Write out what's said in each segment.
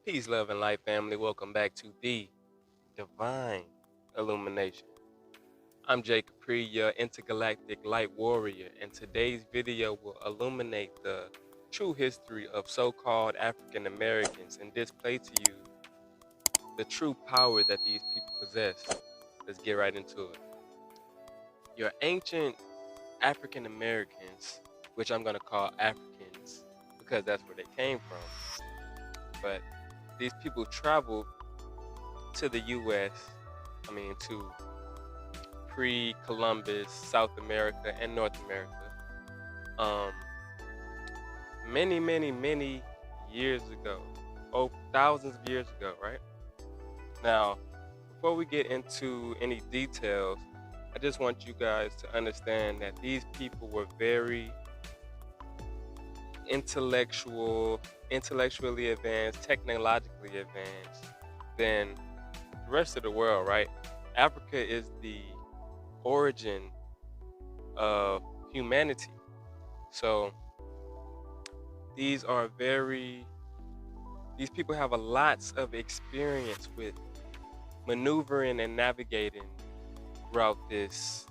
Peace, love, and light, family. Welcome back to the Divine Illumination. I'm Jay Capri, your intergalactic light warrior, and today's video will illuminate the true history of so-called African Americans and display to you the true power that these people possess. Let's get right into it. Your ancient African Americans, which I'm going to call Africans because that's where they came from, but these people traveled to the U.S., to pre-Columbus, South America, and North America, um, many years ago, thousands of years ago, right? Now, before we get into any details, I just want you guys to understand that these people were very intellectually advanced, technologically advanced than the rest of the world, right? Africa is the origin of humanity. So these people have a lots of experience with maneuvering and navigating throughout this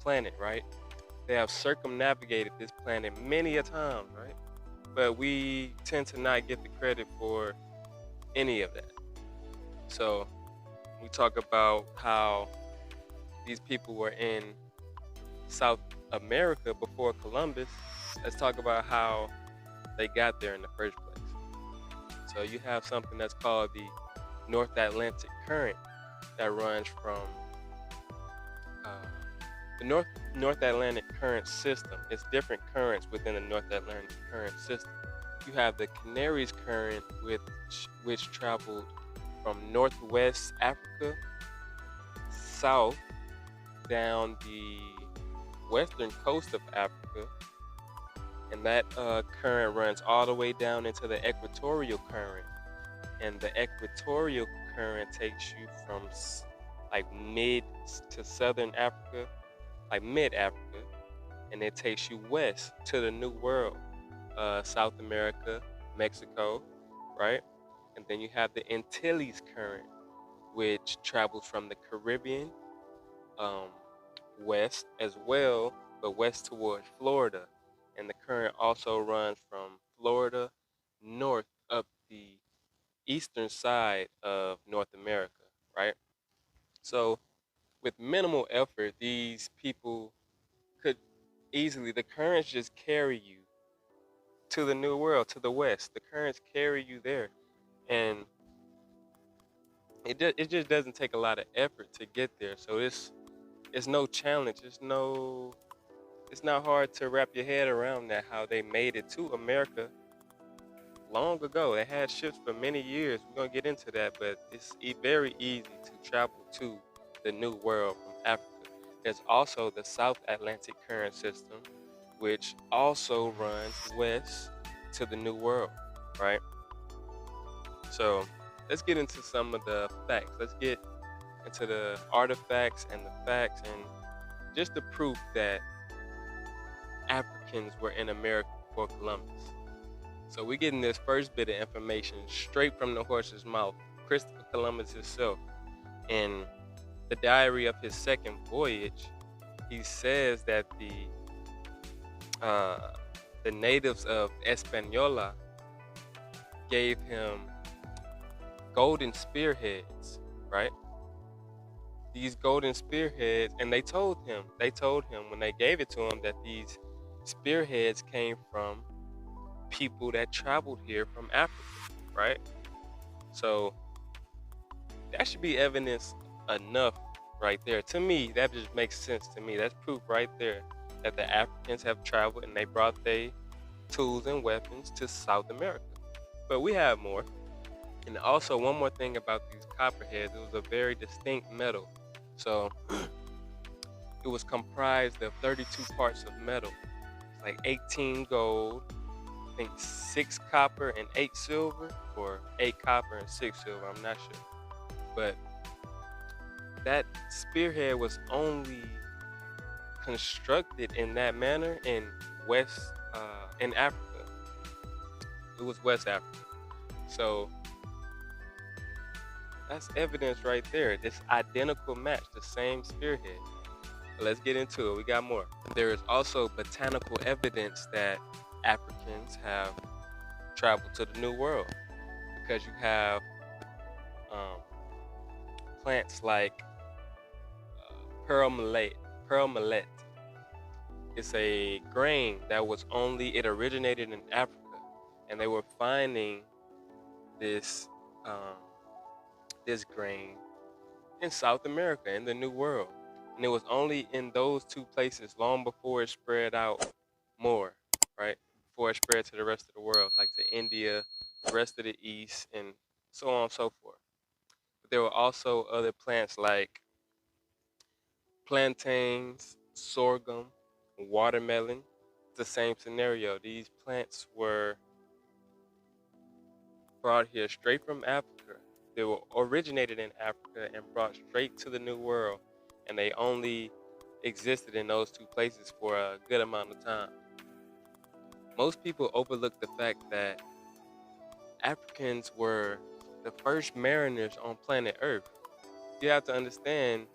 planet, right? They have circumnavigated this planet many a time, right? But we tend to not get the credit for any of that. So we talk about how these people were in South America before Columbus. Let's talk about how they got there in the first place. So you have something that's called the North Atlantic Current that runs from the North Atlantic Current system. It's different currents within the North Atlantic Current system. You have the Canaries Current, which traveled from Northwest Africa south down the western coast of Africa, and that current runs all the way down into the equatorial current, and the equatorial current takes you from like mid to southern Africa, like mid Africa, and it takes you west to the New World, South America, Mexico, right? And then you have the Antilles current, which travels from the Caribbean west as well, but west towards Florida. And the current also runs from Florida north up the eastern side of North America, right? So with minimal effort, these people could the currents just carry you to the New World, to the west. The currents carry you there. And it just doesn't take a lot of effort to get there. So it's no challenge. It's not hard to wrap your head around that, how they made it to America long ago. They had ships for many years. We're gonna get into that, but it's very easy to travel to the New World from Africa. There's also the South Atlantic Current system, which also runs west to the New World, right? So let's get into some of the facts. Let's get into the artifacts and the facts and just the proof that Africans were in America before Columbus. So we're getting this first bit of information straight from the horse's mouth, Christopher Columbus himself. In the diary of his second voyage, he says that the natives of Hispaniola gave him golden spearheads, right? These golden spearheads, and they told him when they gave it to him that these spearheads came from people that traveled here from Africa, right? So that should be evidence enough right there. To me, that just makes sense to me. That's proof right there that the Africans have traveled and they brought their tools and weapons to South America. But we have more. And also one more thing about these copperheads, it was a very distinct metal. So it was comprised of 32 parts of metal. It's like 18 gold, I think 6 copper and 8 silver, or 8 copper and 6 silver, I'm not sure. But that spearhead was only constructed in that manner in in Africa. It was West Africa. So that's evidence right there. This identical match, the same spearhead. But let's get into it. We got more. There is also botanical evidence that Africans have traveled to the New World, because you have um, plants like pearl millet. Pearl millet. It's a grain that it originated in Africa, and they were finding this um, this grain in South America, in the New World. And it was only in those two places long before it spread out more, right? Before it spread to the rest of the world, like to India, the rest of the East, and so on and so forth. But there were also other plants like plantains, sorghum, watermelon. It's the same scenario. These plants were brought here straight from Africa. They were originated in Africa and brought straight to the New World, and they only existed in those two places for a good amount of time. Most people overlook the fact that Africans were the first mariners on planet Earth. You have to understand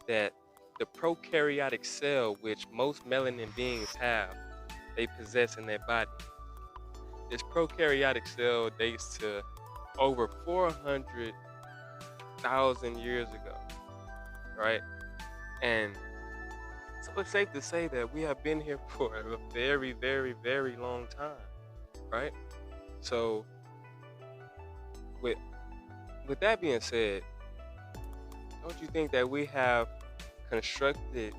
that the prokaryotic cell, which most melanin beings have, they possess in their body. This prokaryotic cell dates to over 400,000 years ago, right? And so it's safe to say that we have been here for a very, very, very long time, right? So with that being said, don't you think that we have constructed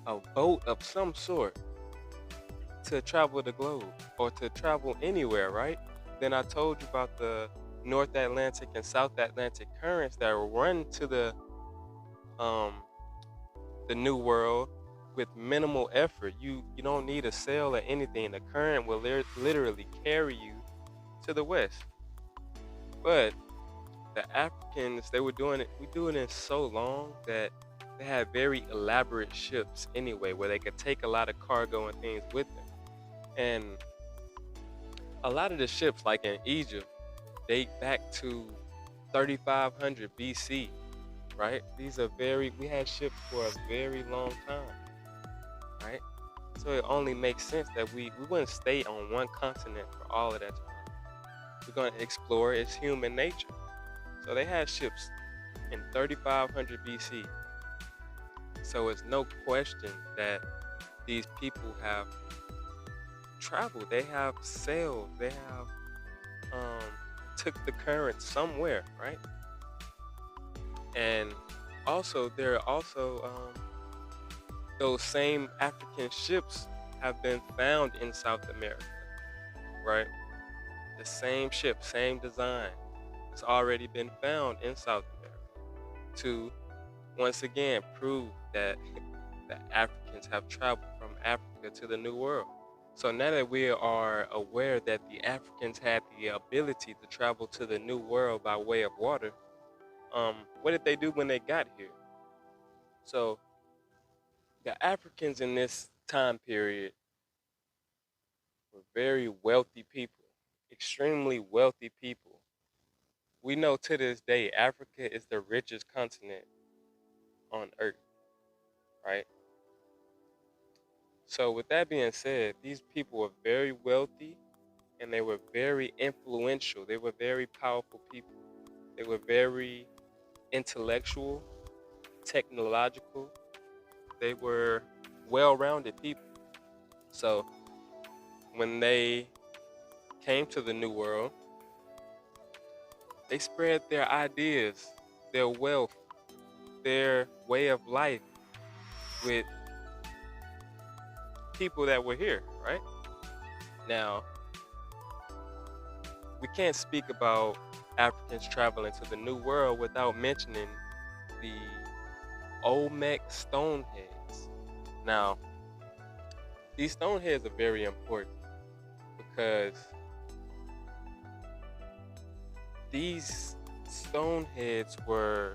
a boat of some sort to travel the globe or to travel anywhere, right? Then I told you about the North Atlantic and South Atlantic currents that run to the New World with minimal effort. You don't need a sail or anything. The current will literally carry you to the west. But the Africans, we doing it so long that they had very elaborate ships anyway, where they could take a lot of cargo and things with them. And a lot of the ships, like in Egypt, date back to 3500 BC, right? We had ships for a very long time, right? So it only makes sense that we wouldn't stay on one continent for all of that time. We're going to explore. It's human nature. So they had ships in 3500 BC. So it's no question that these people have traveled. They have sailed. They have took the current somewhere, right? And also, there are also those same African ships have been found in South America, right? The same ship, same design, it's already been found in South America to once again prove that the Africans have traveled from Africa to the New World. So now that we are aware that the Africans had the ability to travel to the New World by way of water, what did they do when they got here? So the Africans in this time period were very wealthy people, extremely wealthy people. We know to this day, Africa is the richest continent on Earth, right? So with that being said, these people were very wealthy and they were very influential. They were very powerful people. They were very intellectual, technological. They were well-rounded people. So when they came to the New World, they spread their ideas, their wealth, their way of life with people that were here, right? Now, we can't speak about Africans traveling to the New World without mentioning the Olmec stoneheads. Now, these stoneheads are very important because these stoneheads were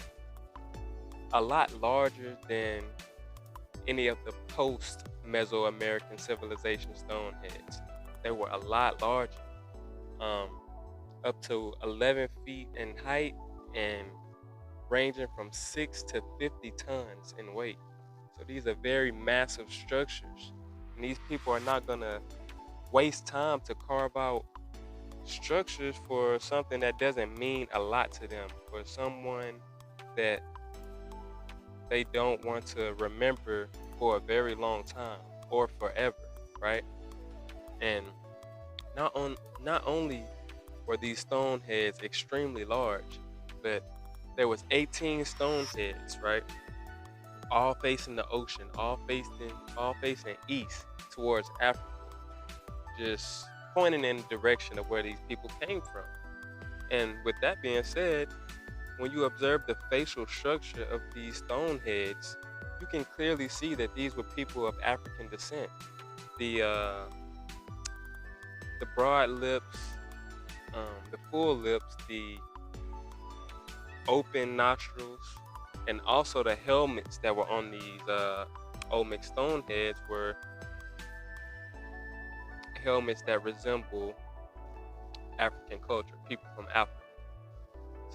a lot larger than any of the post-Mesoamerican civilization stoneheads. They were a lot larger. up to 11 feet in height and ranging from 6 to 50 tons in weight. So these are very massive structures. And these people are not going to waste time to carve out structures for something that doesn't mean a lot to them, for someone that they don't want to remember for a very long time or forever, right? And not only were these stone heads extremely large, but there was 18 stone heads, right? All facing the ocean, all facing east towards Africa, just pointing in the direction of where these people came from. And with that being said, when you observe the facial structure of these stone heads, you can clearly see that these were people of African descent. The uh, the broad lips, the full lips, the open nostrils, and also the helmets that were on these Olmec stone heads were helmets that resemble African culture, people from Africa.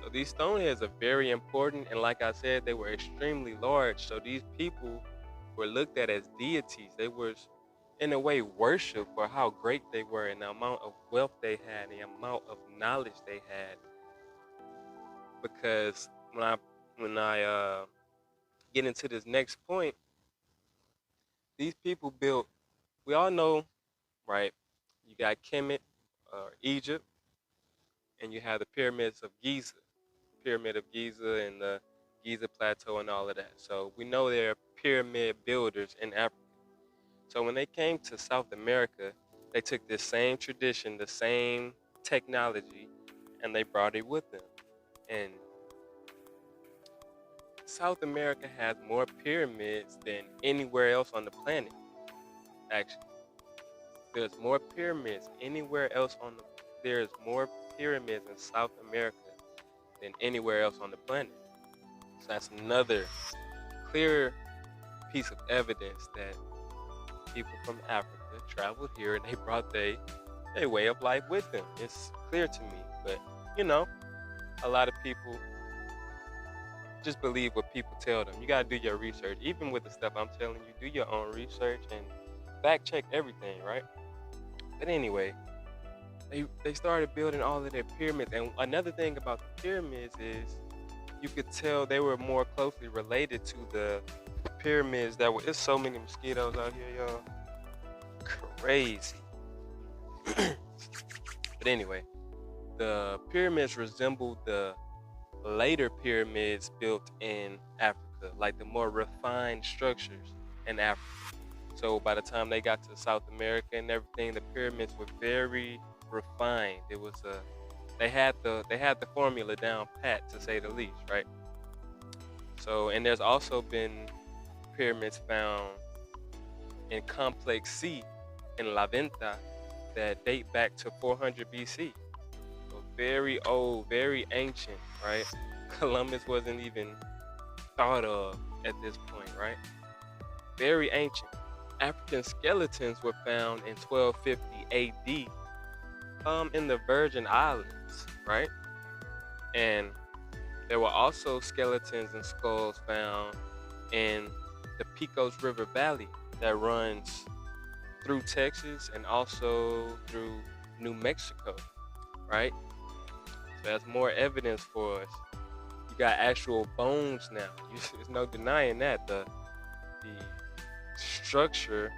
So these stone heads are very important, and like I said, they were extremely large. So these people were looked at as deities. They were, in a way, worshipped for how great they were and the amount of wealth they had, the amount of knowledge they had. Because when I get into this next point, these people built. We all know, right? You got Kemet, Egypt, and you have the pyramids of Giza, Pyramid of Giza and the Giza Plateau and all of that. So we know they're pyramid builders in Africa. So when they came to South America, they took this same tradition, the same technology, and they brought it with them. And South America has more pyramids than anywhere else on the planet. Actually, there's more pyramids anywhere else on the. There's more pyramids in South America than anywhere else on the planet. So that's another clear piece of evidence that people from Africa traveled here and they brought their way of life with them. It's clear to me. But you know, a lot of people just believe what people tell them. You gotta do your research. Even with the stuff I'm telling you, do your own research and fact check everything, right? But anyway, they started building all of their pyramids. And another thing about the pyramids is you could tell they were more closely related to the pyramids that were. It's so many mosquitoes out here, y'all. Crazy. But anyway, the pyramids resembled the later pyramids built in Africa, like the more refined structures in Africa. So by the time they got to South America and everything, the pyramids were very refined. It was a they had the formula down pat, to say the least, right? So, and there's also been pyramids found in Complex C in La Venta that date back to 400 BC. So very old, very ancient, right? Columbus wasn't even thought of at this point, right? Very ancient. African skeletons were found in 1250 AD in the Virgin Islands, right? And there were also skeletons and skulls found in the Pecos River Valley that runs through Texas and also through New Mexico, right? So that's more evidence for us. You got actual bones now. There's no denying that. The structure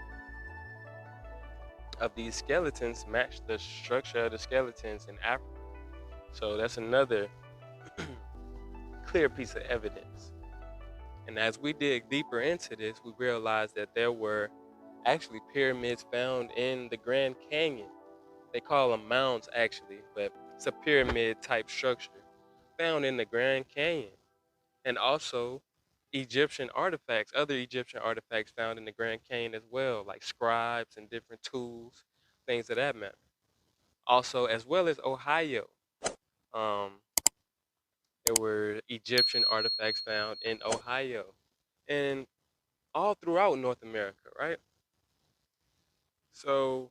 of these skeletons match the structure of the skeletons in Africa. So that's another clear piece of evidence. And as we dig deeper into this, we realize that there were actually pyramids found in the Grand Canyon. They call them mounds actually, but it's a pyramid type structure found in the Grand Canyon. And also Egyptian artifacts, other Egyptian artifacts found in the Grand Canyon as well, like scribes and different tools, things of that matter. Also, as well as Ohio, um, there were Egyptian artifacts found in Ohio and all throughout North America, right? So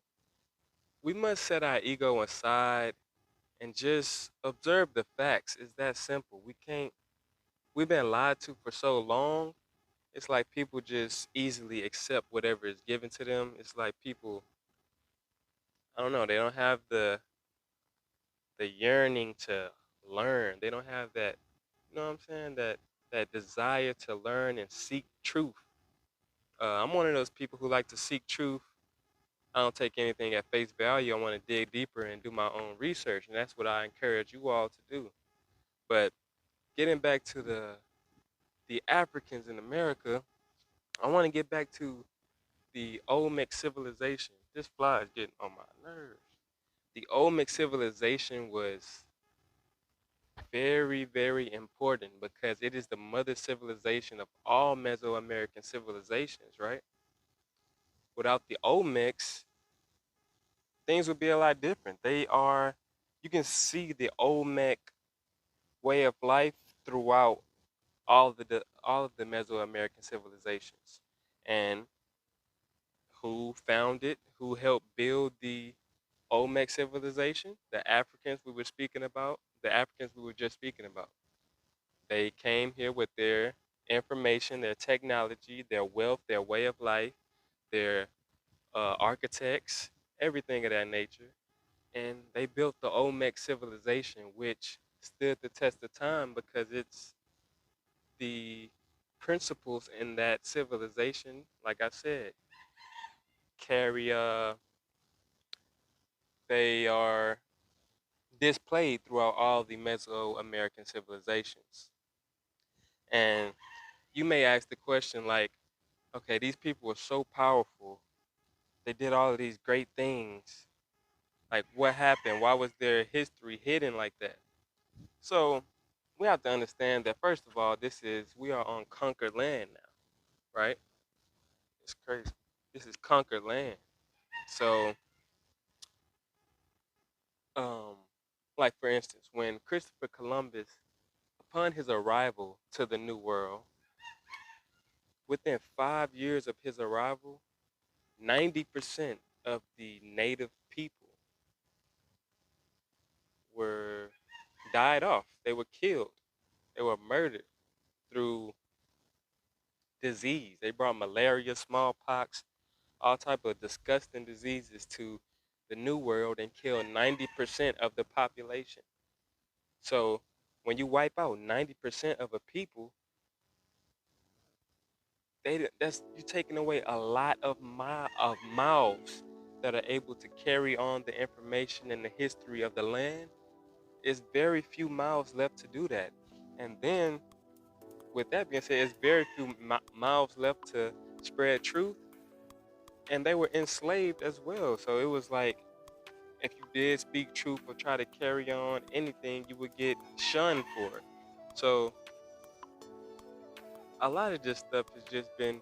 we must set our ego aside and just observe the facts. It's that simple. We've been lied to for so long. It's like people just easily accept whatever is given to them. It's like people, I don't know, they don't have the yearning to learn. They don't have that, you know what I'm saying? That desire to learn and seek truth. I'm one of those people who like to seek truth. I don't take anything at face value. I want to dig deeper and do my own research, and that's what I encourage you all to do. But getting back to the Africans in America, I want to get back to the Olmec civilization. This fly is getting on my nerves. The Olmec civilization was very, very important because it is the mother civilization of all Mesoamerican civilizations, right? Without the Olmecs, things would be a lot different. You can see the Olmec way of life throughout all of the Mesoamerican civilizations. And who helped build the Olmec civilization, the Africans we were just speaking about. They came here with their information, their technology, their wealth, their way of life, their architects, everything of that nature. And they built the Olmec civilization, which stood the test of time because it's the principles in that civilization, like I said, carry they are displayed throughout all the Mesoamerican civilizations. And you may ask the question like, okay, these people were so powerful. They did all of these great things. Like what happened? Why was their history hidden like that? So we have to understand that first of all, we are on conquered land now, right? It's crazy. This is conquered land. So um like for instance, when Christopher Columbus, upon his arrival to the New World, within 5 years of his arrival, 90% of the native people were died off. They were killed. They were murdered through disease. They brought malaria, smallpox, all type of disgusting diseases to the New World and killed 90% of the population. So when you wipe out 90% of a people, that's you taking away a lot of mouths that are able to carry on the information and the history of the land. It's very few mouths left to do that. And then, with that being said, it's very few mouths left to spread truth. And they were enslaved as well. So it was like, if you did speak truth or try to carry on anything, you would get shunned for it. So a lot of this stuff has just been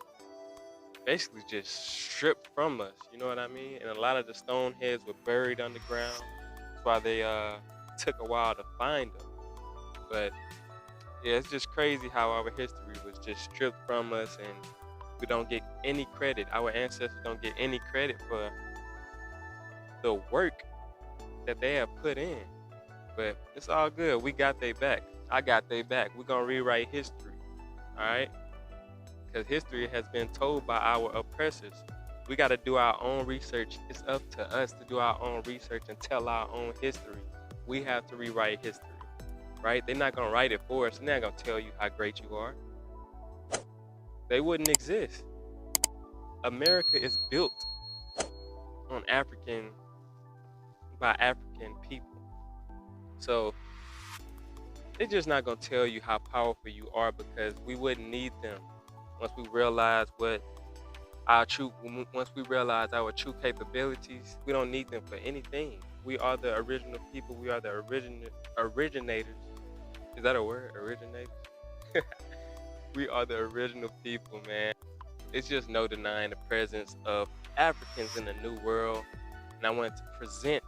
basically just stripped from us. You know what I mean? And a lot of the stone heads were buried underground. That's why they took a while to find them. But yeah, it's just crazy how our history was just stripped from us and we don't get any credit. Our ancestors don't get any credit for the work that they have put in. But it's all good. We got they back. I got they back. We're going to rewrite history. All right? Because history has been told by our oppressors. We got to do our own research. It's up to us to do our own research and tell our own history. We have to rewrite history. Right? They're not going to write it for us. They're not going to tell you how great you are. They wouldn't exist. America is built on by African people. So they're just not going to tell you how powerful you are because we wouldn't need them once we realize once we realize our true capabilities. We don't need them for anything. We are the original people. We are the originators. Is that a word? Originators? We are the original people, man. It's just no denying the presence of Africans in the New World. And I wanted to present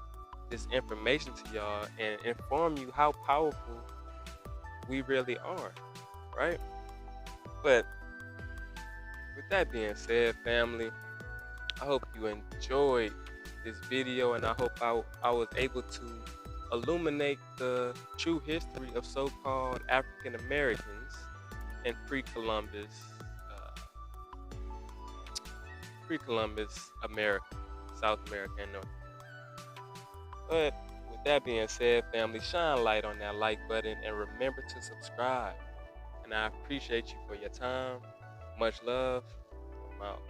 this information to y'all and inform you how powerful we really are, right? But with that being said, family, I hope you enjoyed this video and I hope I was able to illuminate the true history of so-called African Americans in uh, pre-Columbus America, South America, and North America. But with that being said, family, shine light on that like button and remember to subscribe. And I appreciate you for your time. Much love. I'm out.